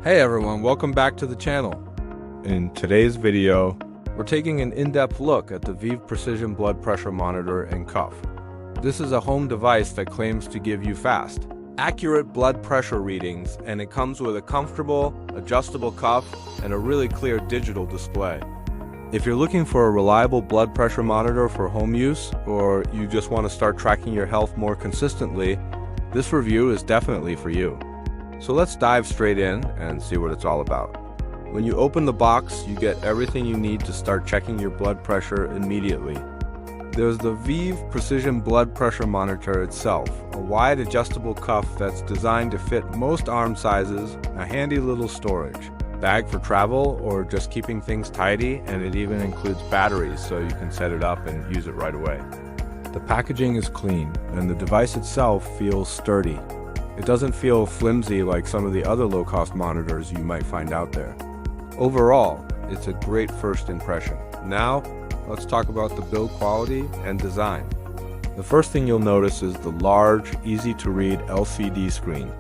Hey everyone, welcome back to the channel. In today's video, we're taking an in-depth look at the Vive Precision blood pressure monitor and cuff. This is a home device that claims to give you fast, accurate blood pressure readings, and it comes with a comfortable, adjustable cuff and a really clear digital display. If you're looking for a reliable blood pressure monitor for home use, or you just want to start tracking your health more consistently, this review is definitely for you. So let's dive straight in and see what it's all about. When you open the box, you get everything you need to start checking your blood pressure immediately. There's the Vive Precision blood pressure monitor itself, a wide adjustable cuff that's designed to fit most arm sizes, a handy little storage, bag for travel or just keeping things tidy, and it even includes batteries so you can set it up and use it right away. The packaging is clean and the device itself feels sturdy. It doesn't feel flimsy like some of the other low-cost monitors you might find out there. Overall, it's a great first impression. Now, let's talk about the build quality and design. The first thing you'll notice is the large, easy-to-read LCD screen.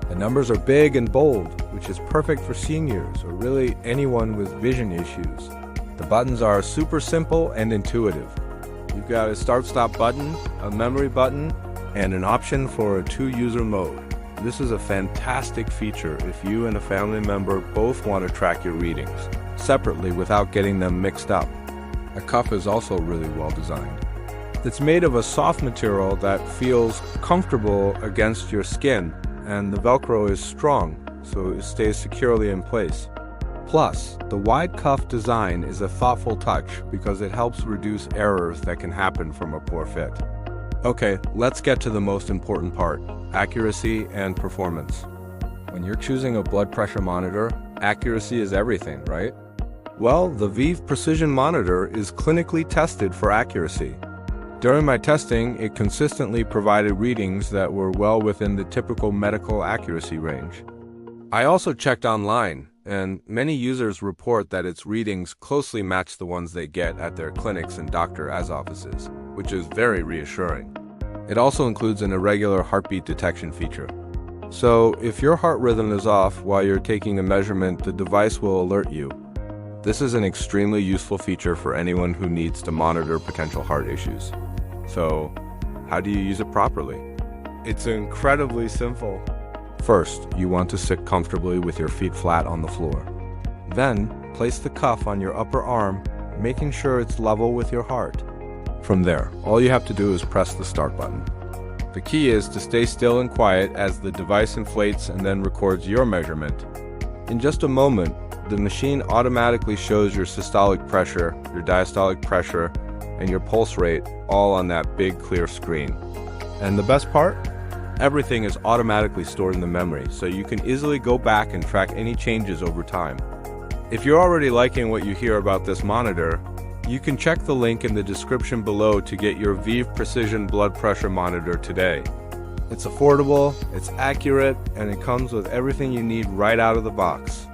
The numbers are big and bold, which is perfect for seniors or really anyone with vision issues. The buttons are super simple and intuitive. You've got a start-stop button, a memory button, and an option for a two-user mode. This is a fantastic feature if you and a family member both want to track your readings separately without getting them mixed up. The cuff is also really well designed. It's made of a soft material that feels comfortable against your skin, and the Velcro is strong, so it stays securely in place. Plus, the wide cuff design is a thoughtful touch because it helps reduce errors that can happen from a poor fit. Okay, let's get to the most important part, accuracy and performance. When you're choosing a blood pressure monitor, accuracy is everything, right? Well, the Vive Precision monitor is clinically tested for accuracy. During my testing, it consistently provided readings that were well within the typical medical accuracy range. I also checked online, and many users report that its readings closely match the ones they get at their clinics and doctor's offices, which is very reassuring. It also includes an irregular heartbeat detection feature. So, if your heart rhythm is off while you're taking a measurement, the device will alert you. This is an extremely useful feature for anyone who needs to monitor potential heart issues. So, how do you use it properly? It's incredibly simple. First, you want to sit comfortably with your feet flat on the floor. Then, place the cuff on your upper arm, making sure it's level with your heart. From there, all you have to do is press the start button. The key is to stay still and quiet as the device inflates and then records your measurement. In just a moment, the machine automatically shows your systolic pressure, your diastolic pressure, and your pulse rate all on that big clear screen. And the best part? Everything is automatically stored in the memory, so you can easily go back and track any changes over time. If you're already liking what you hear about this monitor, you can check the link in the description below to get your Vive Precision blood pressure monitor today. It's affordable, it's accurate, and it comes with everything you need right out of the box.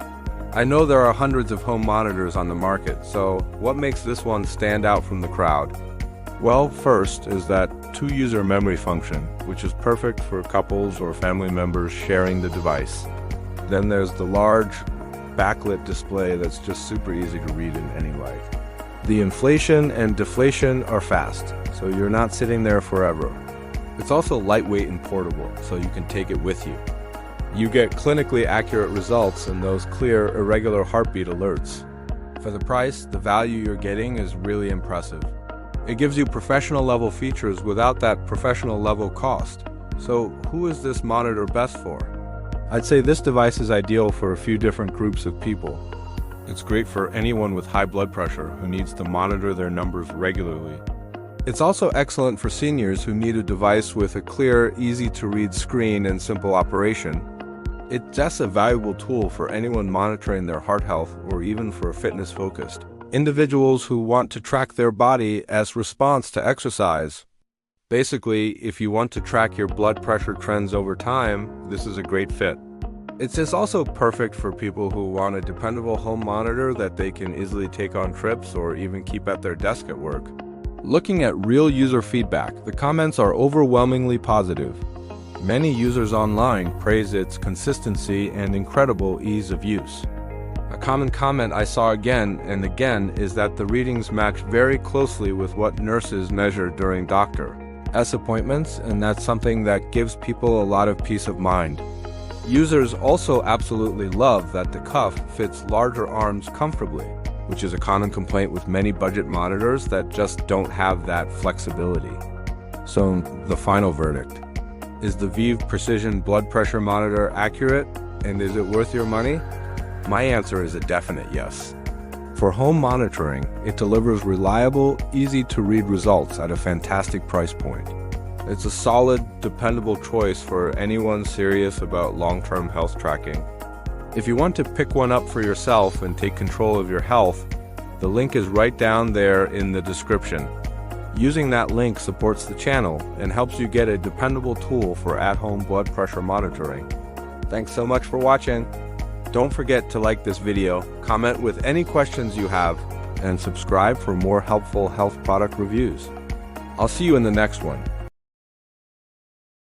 I know there are hundreds of home monitors on the market, so what makes this one stand out from the crowd? Well, first is that two-user memory function, which is perfect for couples or family members sharing the device. Then there's the large, backlit display that's just super easy to read in any light. The inflation and deflation are fast, so you're not sitting there forever. It's also lightweight and portable, so you can take it with you. You get clinically accurate results and those clear, irregular heartbeat alerts. For the price, the value you're getting is really impressive. It gives you professional level features without that professional level cost. So who is this monitor best for? I'd say this device is ideal for a few different groups of people. It's great for anyone with high blood pressure who needs to monitor their numbers regularly. It's also excellent for seniors who need a device with a clear, easy-to-read screen and simple operation. It's just a valuable tool for anyone monitoring their heart health or even for fitness-focused individuals who want to track their body as response to exercise. Basically, if you want to track your blood pressure trends over time, this is a great fit. It's just also perfect for people who want a dependable home monitor that they can easily take on trips or even keep at their desk at work. Looking at real user feedback, the comments are overwhelmingly positive. Many users online praise its consistency and incredible ease of use. A common comment I saw again and again is that the readings match very closely with what nurses measure during doctor's appointments, and that's something that gives people a lot of peace of mind. Users also absolutely love that the cuff fits larger arms comfortably, which is a common complaint with many budget monitors that just don't have that flexibility. So the final verdict. Is the Vive Precision blood pressure monitor accurate, and is it worth your money? My answer is a definite yes. For home monitoring, it delivers reliable, easy-to-read results at a fantastic price point. It's a solid, dependable choice for anyone serious about long-term health tracking. If you want to pick one up for yourself and take control of your health, the link is right down there in the description. Using that link supports the channel and helps you get a dependable tool for at-home blood pressure monitoring. Thanks so much for watching. Don't forget to like this video, comment with any questions you have, and subscribe for more helpful health product reviews. I'll see you in the next one.